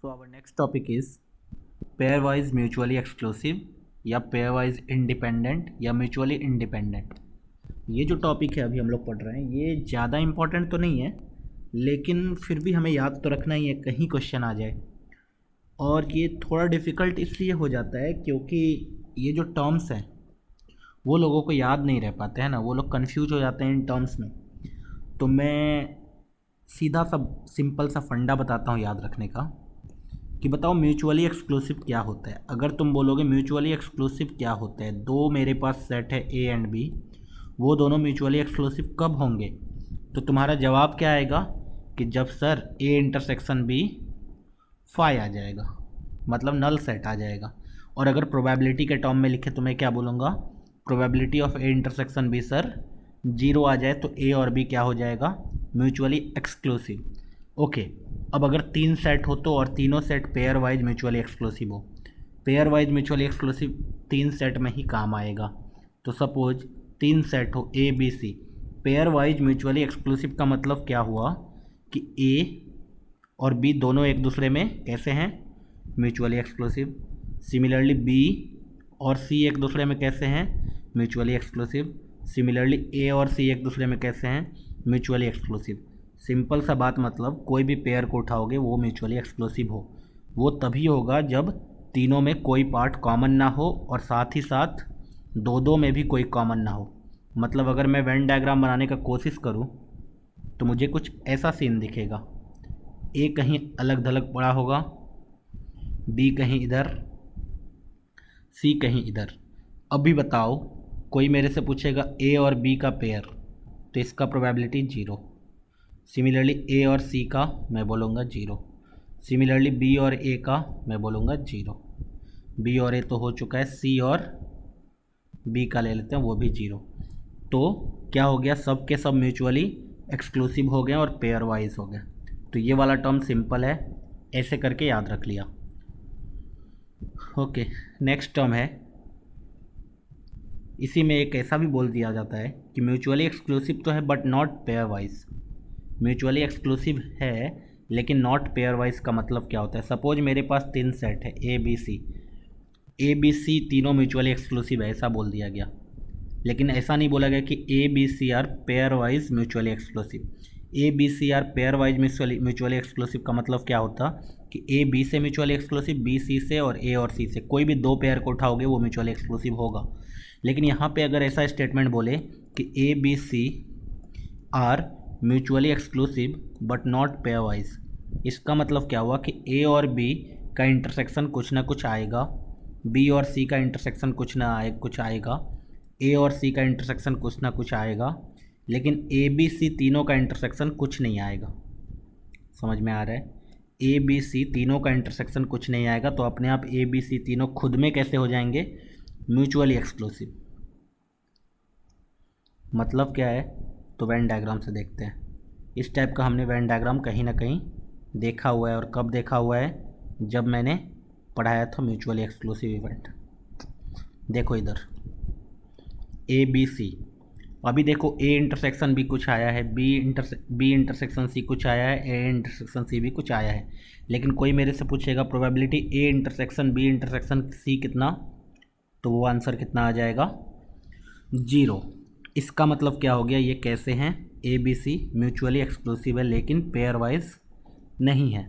So our next topic is pairwise mutually exclusive या pairwise independent या mutually independent। ये जो टॉपिक है अभी हम लोग पढ़ रहे हैं ये ज़्यादा इम्पोर्टेंट तो नहीं है, लेकिन फिर भी हमें याद तो रखना ही है, कहीं क्वेश्चन आ जाए। और ये थोड़ा डिफ़िकल्ट इसलिए हो जाता है क्योंकि ये जो टर्म्स हैं वो लोगों को याद नहीं रह पाते हैं ना, वो लोग कंफ्यूज हो जाते हैं इन टर्म्स में। तो मैं सीधा सा सिंपल सा फंडा बताता हूँ याद रखने का कि बताओ म्यूचुअली एक्सक्लूसिव क्या होता है। अगर तुम बोलोगे म्यूचुअली एक्सक्लूसिव क्या होता है, दो मेरे पास सेट है ए एंड बी, वो दोनों म्यूचुअली एक्सक्लूसिव कब होंगे, तो तुम्हारा जवाब क्या आएगा कि जब sir A intersection B phi आ जाएगा, मतलब नल सेट आ जाएगा। और अगर प्रोबेबिलिटी के टर्म में लिखे तो मैं क्या बोलूँगा, probability of A intersection B sir 0 आ जाए तो ए और बी क्या हो जाएगा, म्यूचुअली एक्सक्लूसिव। ओके, अब अगर 3 सेट हो तो, और तीनों set pair wise mutually exclusive हो, pair wise mutually exclusive 3 set में ही काम आएगा। तो सपोज 3 सेट हो A B C, pair wise mutually exclusive का मतलब क्या हुआ कि ए और बी दोनों एक दूसरे में कैसे हैं, म्यूचुअली एक्सक्लूसिव। सिमिलरली बी और सी एक दूसरे में कैसे हैं, म्यूचुअली एक्सक्लूसिव। सिमिलरली ए और सी एक दूसरे में कैसे हैं, म्यूचुअली एक्सक्लूसिव। सिंपल सा बात, मतलब कोई भी पेयर को उठाओगे वो म्यूचुअली एक्सक्लूसिव हो, वो तभी होगा जब तीनों में कोई पार्ट कॉमन ना हो और साथ ही साथ दो में भी कोई कॉमन ना हो। मतलब अगर मैं वेन डायग्राम बनाने का कोशिश करूं तो मुझे कुछ ऐसा सीन दिखेगा, ए कहीं अलग थलग पड़ा होगा, बी कहीं इधर, सी कहीं इधर। अभी बताओ कोई मेरे से पूछेगा ए और बी का पेयर, तो इसका प्रोबेबिलिटी 0। सिमिलरली ए और सी का मैं बोलूँगा 0। सिमिलरली बी और ए का मैं बोलूँगा 0। बी और ए तो हो चुका है, सी और बी का ले लेते हैं, वो भी 0। तो क्या हो गया, सब के सब म्यूचुअली एक्सक्लूसिव हो गए और पेयर वाइज हो गए। तो ये वाला टर्म सिंपल है, ऐसे करके याद रख लिया। ओके, नेक्स्ट टर्म है, इसी में एक ऐसा भी बोल दिया जाता है कि म्यूचुअली एक्सक्लूसिव तो है but not pair wise. Mutually exclusive है लेकिन नॉट पेयर वाइज का मतलब क्या होता है। सपोज मेरे पास 3 सेट है ए बी सी तीनों म्यूचुअली एक्सक्लूसिव है, ऐसा बोल दिया गया। लेकिन ऐसा नहीं बोला गया कि A B C are pair wise mutually exclusive. A B C are pair wise mutually exclusive का मतलब क्या होता कि ए बी से म्यूचुअली एक्सक्लूसिव, बी सी से, और ए और सी से। कोई भी दो पेयर को उठाओगे वो म्यूचुअली एक्सक्लूसिव होगा। लेकिन यहाँ पे अगर ऐसा स्टेटमेंट बोले कि A B C are mutually exclusive but not pair wise, इसका मतलब क्या हुआ कि ए और बी का इंटरसेक्शन कुछ ना कुछ आएगा, बी और सी का इंटरसेक्शन कुछ आएगा, ए और सी का इंटरसेक्शन कुछ ना कुछ आएगा, लेकिन ए बी सी तीनों का इंटरसेक्शन कुछ नहीं आएगा। समझ में आ रहा है, ए बी सी तीनों का इंटरसेक्शन कुछ नहीं आएगा, तो अपने आप ए बी सी तीनों खुद में कैसे हो जाएंगे, म्यूचुअली एक्सक्लूसिव। मतलब क्या है, तो वेन डायग्राम से देखते हैं। इस टाइप का हमने वेन डायग्राम कहीं ना कहीं देखा हुआ है, और कब देखा हुआ है, जब मैंने पढ़ाया था म्यूचुअली एक्सक्लूसिव इवेंट। देखो इधर ए बी सी, अभी देखो ए इंटरसेक्शन बी कुछ आया है, बी इंटरसेक्शन सी कुछ आया है, ए इंटरसेक्शन सी भी कुछ आया है। लेकिन कोई मेरे से पूछेगा probability A intersection B intersection C कितना, तो वो आंसर कितना आ जाएगा, 0। इसका मतलब क्या हो गया, ये कैसे हैं, A B C mutually exclusive है लेकिन पेयर वाइज नहीं है।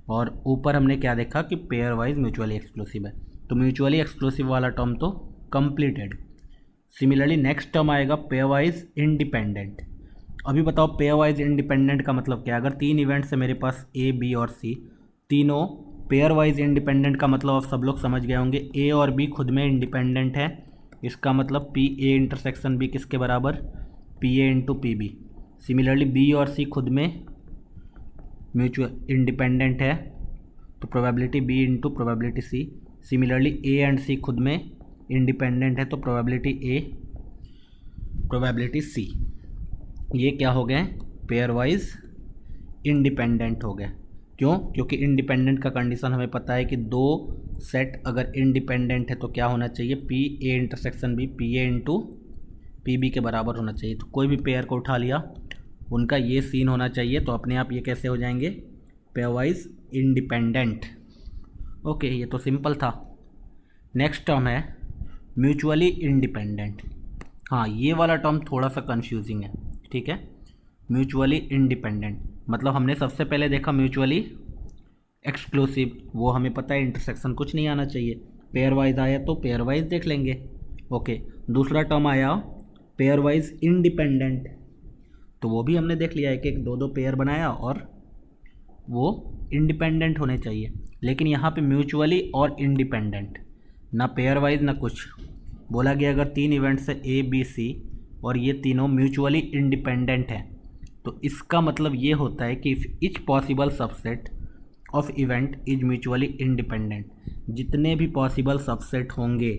और ऊपर हमने क्या देखा कि पेयर वाइज म्यूचुअली एक्सक्लूसिव है, तो म्यूचुअली एक्सक्लूसिव वाला टर्म तो कंप्लीटेड। सिमिलरली नेक्स्ट टर्म आएगा पेयर वाइज इंडिपेंडेंट। अभी बताओ पेयर वाइज इंडिपेंडेंट का मतलब क्या है। अगर 3 इवेंट्स है मेरे पास ए बी और सी, तीनों पेयर वाइज इंडिपेंडेंट का मतलब आप सब लोग समझ गए होंगे, ए और बी खुद में इंडिपेंडेंट है। इसका मतलब पी ए इंटरसेक्शन बी किसके बराबर, P A into P B. Similarly B और सी खुद में म्यूचुअल इंडिपेंडेंट है, तो probability B into probability C. Similarly A and C खुद में इंडिपेंडेंट है, तो प्रोबेबिलिटी सी। ये क्या हो गए, पेयर वाइज इंडिपेंडेंट हो गए। क्यों, क्योंकि इंडिपेंडेंट का कंडीशन हमें पता है कि दो सेट अगर इंडिपेंडेंट है तो क्या होना चाहिए, P A intersection B P A into P B के बराबर होना चाहिए। तो कोई भी पेयर को उठा लिया, उनका ये सीन होना चाहिए, तो अपने आप ये कैसे हो जाएंगे, पेयरवाइज इंडिपेंडेंट। ओके, ये तो सिंपल था। नेक्स्ट टर्म है म्यूचुअली इंडिपेंडेंट। हाँ, ये वाला टर्म थोड़ा सा कंफ्यूजिंग है, ठीक है। म्यूचुअली इंडिपेंडेंट मतलब हमने सबसे पहले देखा म्यूचुअली एक्सक्लूसिव, वो हमें पता है इंटरसेक्शन कुछ नहीं आना चाहिए। पेयर वाइज आया तो पेयर वाइज देख लेंगे। ओके, दूसरा टर्म आया पेयर वाइज इंडिपेंडेंट, तो वो भी हमने देख लिया है कि एक दो दो पेयर बनाया और वो इंडिपेंडेंट होने चाहिए। लेकिन यहाँ पे म्यूचुअली और इंडिपेंडेंट, ना पेयर वाइज ना कुछ। बोला गया अगर तीन इवेंट्स है ए बी सी और ये तीनों म्यूचुअली इंडिपेंडेंट हैं, तो इसका मतलब ये होता है कि if each possible subset of event is mutually independent, जितने भी पॉसिबल सबसेट होंगे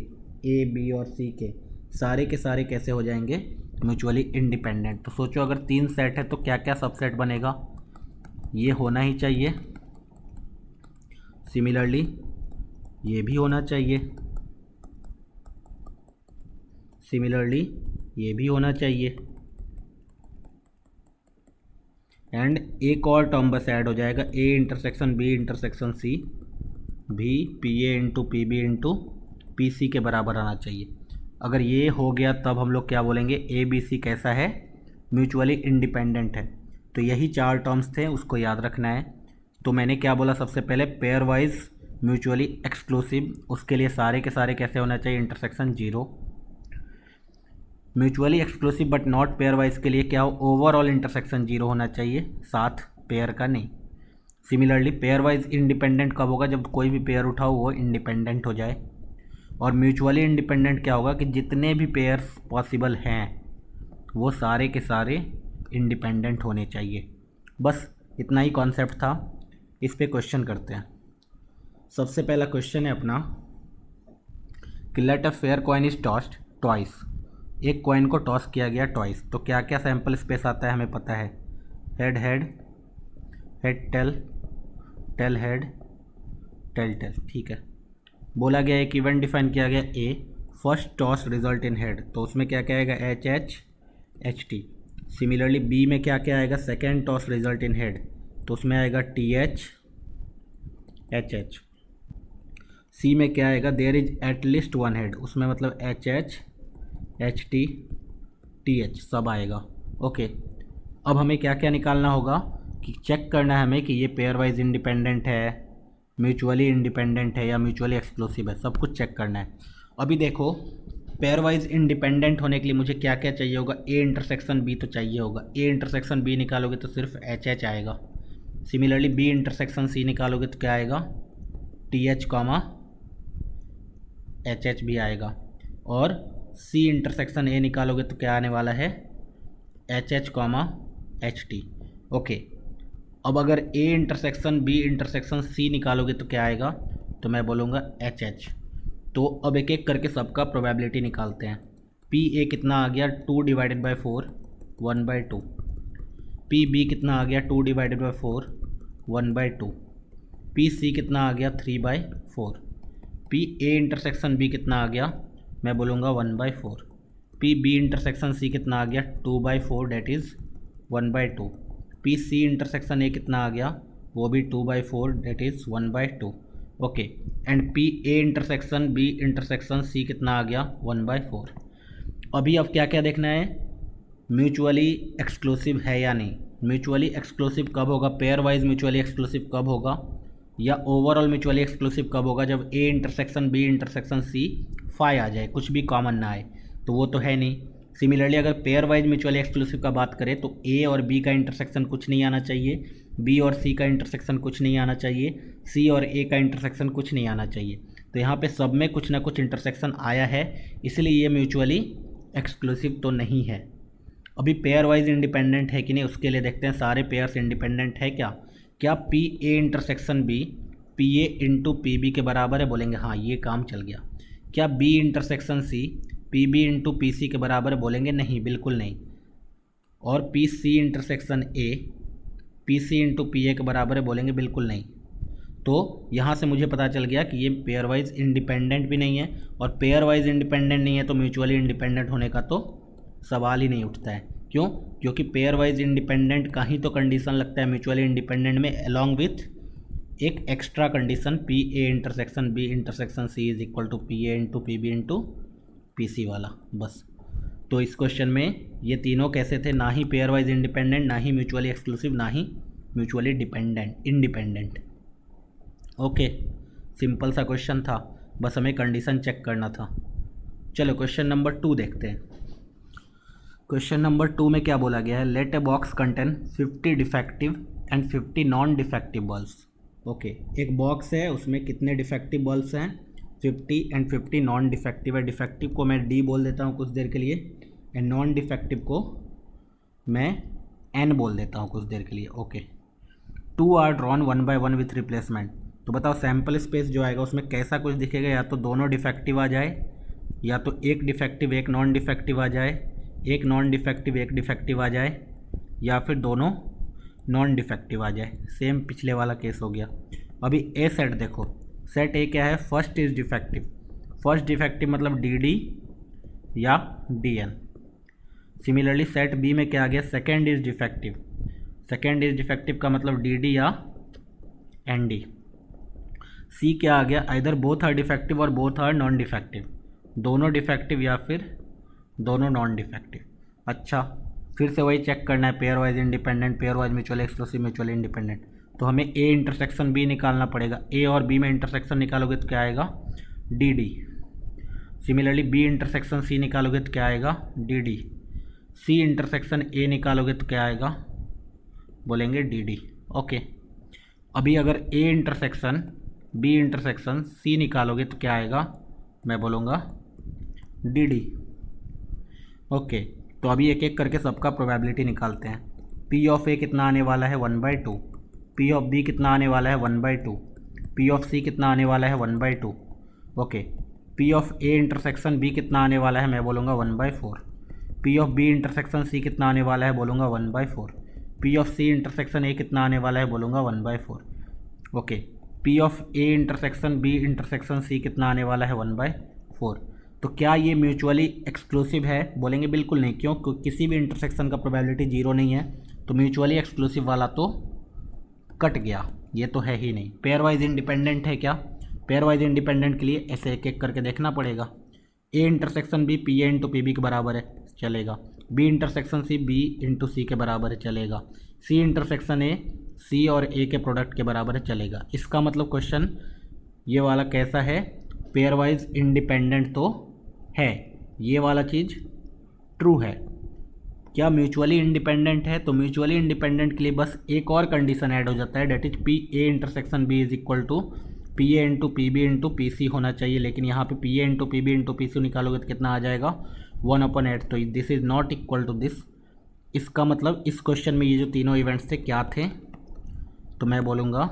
ए बी और सी के सारे कैसे हो जाएंगे, म्यूचुअली इंडिपेंडेंट। तो सोचो अगर तीन सेट है तो क्या क्या सबसेट बनेगा, ये होना ही चाहिए, सिमिलरली ये भी होना चाहिए, सिमिलरली ये भी होना चाहिए, एंड एक और टर्म बस ऐड हो जाएगा A intersection B intersection C भी P A into P B into P C के बराबर आना चाहिए। अगर ये हो गया तब हम लोग क्या बोलेंगे, ए बी सी कैसा है, म्यूचुअली इंडिपेंडेंट है। तो यही चार टर्म्स थे, उसको याद रखना है। तो मैंने क्या बोला सबसे पहले, पेयर वाइज म्यूचुअली एक्सक्लूसिव, उसके लिए सारे के सारे कैसे होना चाहिए, intersection 0। Mutually exclusive but not pair wise के लिए क्या हो, ओवरऑल इंटरसेक्शन 0 होना चाहिए, साथ पेयर का नहीं। सिमिलरली पेयर वाइज इंडिपेंडेंट कब होगा, जब कोई भी पेयर उठाओ वो इंडिपेंडेंट हो जाए। और म्यूचुअली इंडिपेंडेंट क्या होगा कि जितने भी पेयर्स पॉसिबल हैं वो सारे के सारे इंडिपेंडेंट होने चाहिए। बस इतना ही कॉन्सेप्ट था। इस पे क्वेश्चन करते हैं। सबसे पहला क्वेश्चन है अपना कि let a fair coin is tossed twice. एक कॉइन को टॉस किया गया ट्वाइस, तो क्या क्या सैम्पल स्पेस आता है हमें पता है, head head, head tail, tail head, tail tail, ठीक है। बोला गया एक इवेंट डिफाइन किया गया A, first toss result in head, तो उसमें क्या क्या आएगा, H H H T. Similarly B में क्या क्या आएगा, second toss result in head, तो उसमें आएगा T H H H. C में क्या आएगा, there is at least one head, उसमें मतलब H H H T T H सब आएगा। ओके, अब हमें क्या क्या निकालना होगा कि चेक करना है हमें कि ये पेयर वाइज इंडिपेंडेंट है, म्यूचुअली इंडिपेंडेंट है या म्यूचुअली एक्सक्लूसिव है, सब कुछ चेक करना है। अभी देखो पेयर वाइज इंडिपेंडेंट होने के लिए मुझे क्या क्या चाहिए होगा, ए इंटरसेक्शन बी तो चाहिए होगा। ए इंटरसेक्शन बी निकालोगे तो सिर्फ एच एच आएगा। सिमिलरली बी इंटरसेक्शन सी निकालोगे तो क्या आएगा, T H comma H H भी आएगा। और सी इंटरसेक्शन ए निकालोगे तो क्या आने वाला है, H H comma H T. Okay, अब अगर A intersection B intersection C निकालोगे तो क्या आएगा, तो मैं बोलूँगा एच एच। तो अब एक एक करके सबका प्रोबेबिलिटी निकालते हैं। पी ए कितना आ गया, 2 डिवाइडेड बाई 4 1/2। पी बी कितना आ गया, 2 डिवाइडेड बाई 4 1/2। पी सी कितना आ गया, 3/4। पी ए इंटरसेक्शन बी कितना आ गया, मैं बोलूँगा 1/4। पी बी इंटरसेक्शन सी कितना आ गया, 2/4 that is 1/2। P C intersection A कितना आ गया, वो भी 2/4 that is 1/2। Okay, and P A intersection B intersection C कितना आ गया, 1/4। अभी अब क्या क्या देखना है, म्यूचुअली एक्सक्लूसिव है या नहीं। म्यूचुअली एक्सक्लूसिव कब होगा, पेयर वाइज म्यूचुअली एक्सक्लूसिव कब होगा, या ओवरऑल म्यूचुअली एक्सक्लूसिव कब होगा, जब A intersection B intersection C phi आ जाए, कुछ भी कॉमन ना आए, तो वो तो है नहीं। सिमिलरली अगर पेयर वाइज म्यूचुअली एक्सक्लूसिव का बात करें तो ए और बी का इंटरसेक्शन कुछ नहीं आना चाहिए, बी और सी का इंटरसेक्शन कुछ नहीं आना चाहिए, सी और ए का इंटरसेक्शन कुछ नहीं आना चाहिए। तो यहाँ पे सब में कुछ ना कुछ इंटरसेक्शन आया है, इसलिए ये म्यूचुअली एक्सक्लूसिव तो नहीं है। अभी पेयर वाइज इंडिपेंडेंट है कि नहीं उसके लिए देखते हैं, सारे पेयर्स इंडिपेंडेंट है क्या। क्या P A intersection B P A into P B के बराबर है, बोलेंगे हाँ ये काम चल गया। क्या B intersection C P B into P C के बराबर है, बोलेंगे नहीं, बिल्कुल नहीं। और P C intersection A P C into P A के बराबर है, बोलेंगे बिल्कुल नहीं। तो यहाँ से मुझे पता चल गया कि ये पेयर वाइज इंडिपेंडेंट भी नहीं है, और पेयर वाइज इंडिपेंडेंट नहीं है तो म्यूचुअली इंडिपेंडेंट होने का तो सवाल ही नहीं उठता है। क्यों, क्योंकि पेयर वाइज इंडिपेंडेंट का ही तो कंडीशन लगता है म्यूचुअली इंडिपेंडेंट में, अलॉन्ग विथ एक extra condition P A intersection B intersection C is equal to P A into P B into P C वाला, बस। तो इस क्वेश्चन में ये तीनों कैसे थे, ना ही पेयर वाइज इंडिपेंडेंट, ना ही म्यूचुअली एक्सक्लूसिव, ना ही म्यूचुअली इंडिपेंडेंट। ओके, सिंपल सा क्वेश्चन था, बस हमें कंडीशन चेक करना था। चलो क्वेश्चन नंबर 2 देखते हैं। क्वेश्चन नंबर 2 में क्या बोला गया है, let a box contain 50 defective and 50 non defective bulbs. Okay, एक बॉक्स है, उसमें कितने डिफेक्टिव बल्ब्स हैं, 50 एंड 50 नॉन डिफेक्टिव है। डिफेक्टिव को मैं डी बोल देता हूँ कुछ देर के लिए, एंड नॉन डिफेक्टिव को मैं एन बोल देता हूँ कुछ देर के लिए। Okay, 2 are drawn 1 by 1 with replacement. तो बताओ सैम्पल स्पेस जो आएगा उसमें कैसा कुछ दिखेगा, या तो दोनों डिफेक्टिव आ जाए, या तो एक डिफेक्टिव एक नॉन डिफेक्टिव आ जाए, एक नॉन डिफेक्टिव एक डिफेक्टिव आ जाए, या फिर दोनों नॉन डिफेक्टिव आ जाए। सेम पिछले वाला केस हो गया। अभी ए सेट देखो, सेट ए क्या है, first is defective. First defective मतलब डी डी या D N. Similarly set B में क्या आ गया, second is defective. Second is defective का मतलब डी डी या एन डी। सी क्या आ गया, आइदर बोथ आर डिफेक्टिव और बोथ आर नॉन डिफेक्टिव, दोनों डिफेक्टिव या फिर दोनों नॉन डिफेक्टिव। अच्छा, फिर से वही चेक करना है, pair wise independent, pair wise mutually exclusive, mutually independent. तो हमें ए इंटरसेक्शन बी निकालना पड़ेगा। ए और बी में इंटरसेक्शन निकालोगे तो क्या आएगा, D D. Similarly B intersection C निकालोगे तो क्या आएगा, D D. C intersection A निकालोगे तो क्या आएगा, बोलेंगे डी डी। ओके, अभी अगर A intersection B intersection C निकालोगे तो क्या आएगा, मैं बोलूँगा डी डी। ओके, तो अभी एक एक करके सबका प्रोबेबिलिटी निकालते हैं। पी ऑफ ए कितना आने वाला है, 1/2। पी ऑफ बी कितना आने वाला है, 1/2। पी ऑफ सी कितना आने वाला है, 1/2। Okay, P of A intersection B कितना आने वाला है, मैं बोलूँगा 1/4। P of B intersection C कितना आने वाला है, बोलूँगा 1/4। P of C intersection A कितना आने वाला है, बोलूँगा 1/4। Okay, P of A intersection B intersection C कितना आने वाला है, 1/4। तो क्या ये म्यूचुअली एक्सक्लूसिव है, बोलेंगे बिल्कुल नहीं। क्यों, क्योंकि किसी भी इंटरसेक्शन का प्रोबेबिलिटी 0 नहीं है, तो म्यूचुअली एक्सक्लूसिव वाला तो कट गया, ये तो है ही नहीं। पेयर वाइज इंडिपेंडेंट है क्या, पेयर वाइज इंडिपेंडेंट के लिए ऐसे एक एक करके देखना पड़ेगा। A intersection B P A into P B के बराबर है, चलेगा। B intersection C B into C के बराबर है, चलेगा। सी इंटरसेक्शन ए सी और ए के प्रोडक्ट के बराबर है, चलेगा। इसका मतलब क्वेश्चन ये वाला कैसा है, पेयर वाइज इंडिपेंडेंट तो है, ये वाला चीज़ ट्रू है। क्या म्यूचुअली इंडिपेंडेंट है, तो म्यूचुअली इंडिपेंडेंट के लिए बस एक और कंडीशन ऐड हो जाता है, that is P A intersection B is equal to P A into P B into P C होना चाहिए। लेकिन यहाँ पे P A into P B into P C निकालोगे तो कितना आ जाएगा, 1/8। तो this is not equal to this. इसका मतलब इस क्वेश्चन में ये जो तीनों इवेंट्स थे क्या थे, तो मैं बोलूँगा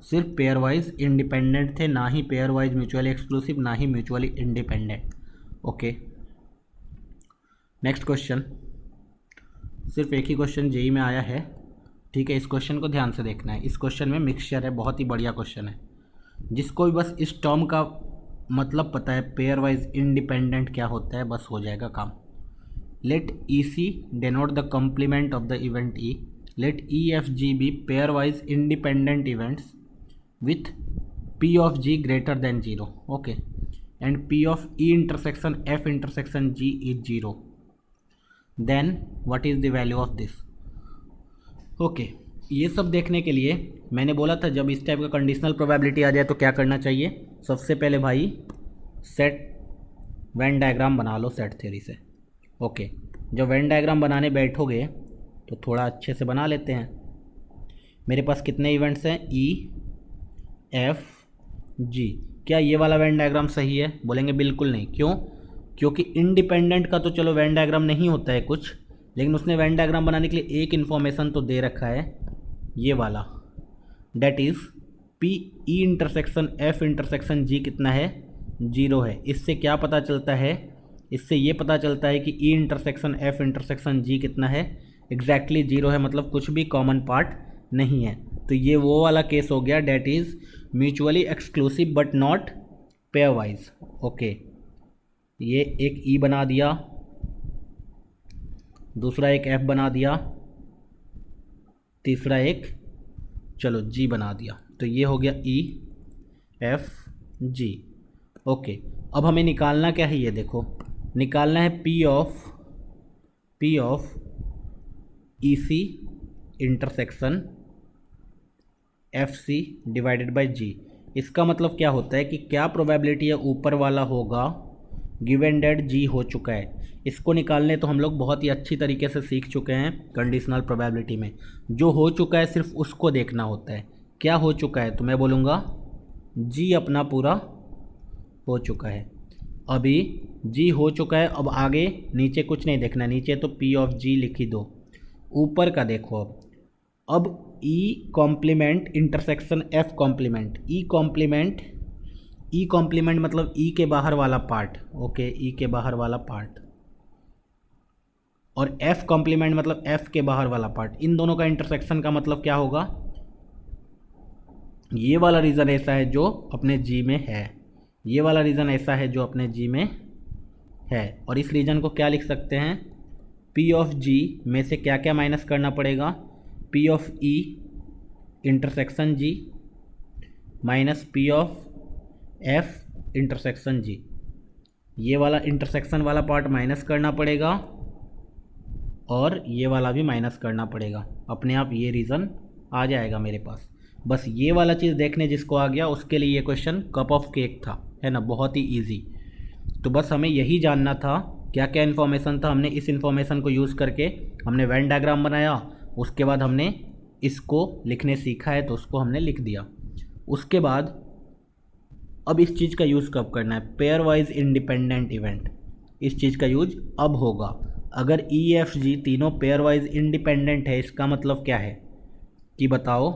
सिर्फ पेयर वाइज इंडिपेंडेंट थे, ना ही पेयर वाइज म्यूचुअली एक्सक्लूसिव, ना ही mutually independent. Okay, next question. सिर्फ एक ही क्वेश्चन जेई में आया है, ठीक है। इस क्वेश्चन को ध्यान से देखना है। इस क्वेश्चन में मिक्सचर है, बहुत ही बढ़िया क्वेश्चन है। जिसको भी बस इस टर्म का मतलब पता है, पेयर वाइज इंडिपेंडेंट क्या होता है, बस हो जाएगा काम। Let E C denote the complement of the event E. Let E F G be pairwise independent events with P of G greater than 0। Okay, and P of E intersection F intersection G is 0, then what is the value of this. Okay, ये सब देखने के लिए मैंने बोला था जब इस टाइप का कंडीशनल प्रोबेबिलिटी आ जाए तो क्या करना चाहिए। सबसे पहले भाई सेट वेन डायग्राम बना लो सेट थ्योरी से। ओके, जब वेन डायग्राम बनाने बैठोगे तो थोड़ा अच्छे से बना लेते हैं। मेरे पास कितने इवेंट्स हैं, ई एफ जी। क्या ये वाला वेन डायग्राम सही है, बोलेंगे बिल्कुल नहीं। क्यों, क्योंकि इंडिपेंडेंट का तो चलो वेन डायग्राम नहीं होता है कुछ, लेकिन उसने वेन डायग्राम बनाने के लिए एक इन्फॉर्मेशन तो दे रखा है, ये वाला, that is P E intersection F intersection G कितना है, 0 है। इससे क्या पता चलता है, इससे ये पता चलता है कि ई इंटरसेक्शन एफ इंटरसेक्शन जी कितना है, एग्जैक्टली 0 है, मतलब कुछ भी कॉमन पार्ट नहीं है। तो ये वो वाला केस हो गया, that is mutually exclusive but not pair wise. Okay, ये एक ई बना दिया, दूसरा एक एफ बना दिया, तीसरा एक चलो जी बना दिया। तो ये हो गया ई एफ जी। ओके, अब हमें निकालना क्या है, ये देखो, निकालना है P of E C intersection F C divided by G. इसका मतलब क्या होता है कि क्या प्रोबेबिलिटी है ऊपर वाला होगा गिवन डेट जी हो चुका है। इसको निकालने तो हम लोग बहुत ही अच्छी तरीके से सीख चुके हैं कंडीशनल प्रोबेबिलिटी में। जो हो चुका है सिर्फ उसको देखना होता है। क्या हो चुका है, तो मैं बोलूँगा जी अपना पूरा हो चुका है। अभी जी हो चुका है, अब आगे नीचे कुछ नहीं देखना, नीचे तो पी ऑफ जी लिख ही दो। ऊपर का देखो, अब E complement intersection F complement, E complement मतलब ई के बाहर वाला पार्ट, ओके, ई के बाहर वाला पार्ट, और एफ कॉम्प्लीमेंट मतलब एफ के बाहर वाला पार्ट। इन दोनों का इंटरसेक्शन का मतलब क्या होगा, ये वाला रीज़न ऐसा है जो अपने जी में है, ये वाला रीज़न ऐसा है जो अपने जी में है। और इस रीजन को क्या लिख सकते हैं, पी ऑफ जी में से क्या क्या माइनस करना पड़ेगा, P of E intersection G minus P of F intersection G. ये वाला इंटरसेक्शन वाला पार्ट माइनस करना पड़ेगा और ये वाला भी माइनस करना पड़ेगा। अपने आप ये रीज़न आ जाएगा मेरे पास। बस ये वाला चीज़ देखने जिसको आ गया उसके लिए ये क्वेश्चन कप ऑफ केक था, है ना, बहुत ही इजी। तो बस हमें यही जानना था क्या क्या इन्फॉर्मेशन था। हमने इस इन्फॉर्मेशन को यूज़ करके हमने वेन डायग्राम बनाया, उसके बाद हमने इसको लिखने सीखा है तो उसको हमने लिख दिया। उसके बाद अब इस चीज़ का यूज़ कब करना है, पेयर वाइज इंडिपेंडेंट इवेंट, इस चीज़ का यूज अब होगा। अगर ई एफ जी तीनों पेयर वाइज इंडिपेंडेंट है, इसका मतलब क्या है कि बताओ,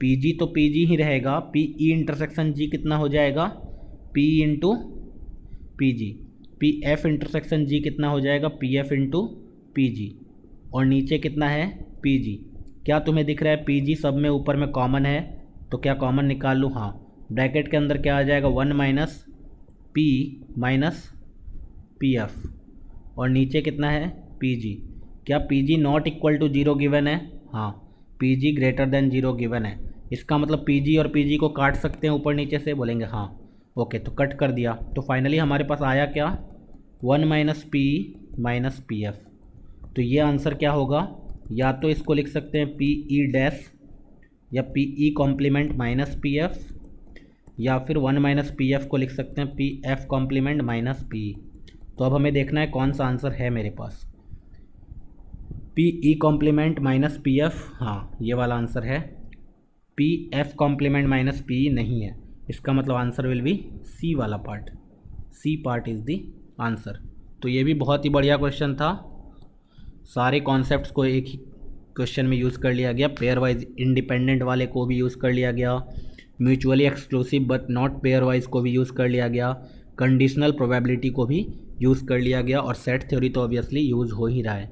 पी जी तो पी जी ही रहेगा, पी ई इंटरसेक्शन जी कितना हो जाएगा, P into P G, P F intersection G कितना हो जाएगा, P F into P G, और नीचे कितना है, पी जी। क्या तुम्हें दिख रहा है, पी जी सब में ऊपर में कॉमन है, तो क्या कॉमन निकाल लूँ, हाँ, ब्रैकेट के अंदर क्या आ जाएगा, 1 माइनस पी एफ, और नीचे कितना है, पी जी। क्या P G not equal to 0 given है, हाँ, P G greater than 0 given है। इसका मतलब पी जी और पी जी को काट सकते हैं ऊपर नीचे से, बोलेंगे हाँ, ओके, तो कट कर दिया। तो फाइनली हमारे पास आया क्या, 1 माइनस पी एफ। तो ये आंसर क्या होगा, या तो इसको लिख सकते हैं पी ई डैश या P E complement minus P F, या फिर 1 माइनस पी एफ को लिख सकते हैं P F complement minus P. तो अब हमें देखना है कौन सा आंसर है मेरे पास, P E complement minus P F, हाँ ये वाला आंसर है। P F complement minus P नहीं है, इसका मतलब आंसर विल बी सी वाला part, C part is the answer. तो ये भी बहुत ही बढ़िया क्वेश्चन था, सारे कॉन्सेप्ट्स को एक ही क्वेश्चन में यूज़ कर लिया गया, पेयर वाइज इंडिपेंडेंट वाले को भी यूज़ कर लिया गया, mutually exclusive but not pair wise को भी यूज़ कर लिया गया, कंडीशनल प्रोबेबिलिटी को भी यूज़ कर लिया गया, और सेट थ्योरी तो ऑब्वियसली यूज़ हो ही रहा है।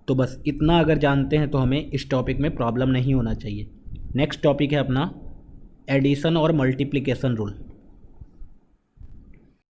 तो बस इतना अगर जानते हैं तो हमें इस टॉपिक में प्रॉब्लम नहीं होना चाहिए। नेक्स्ट टॉपिक है अपना एडिशन और मल्टीप्लिकेशन रूल।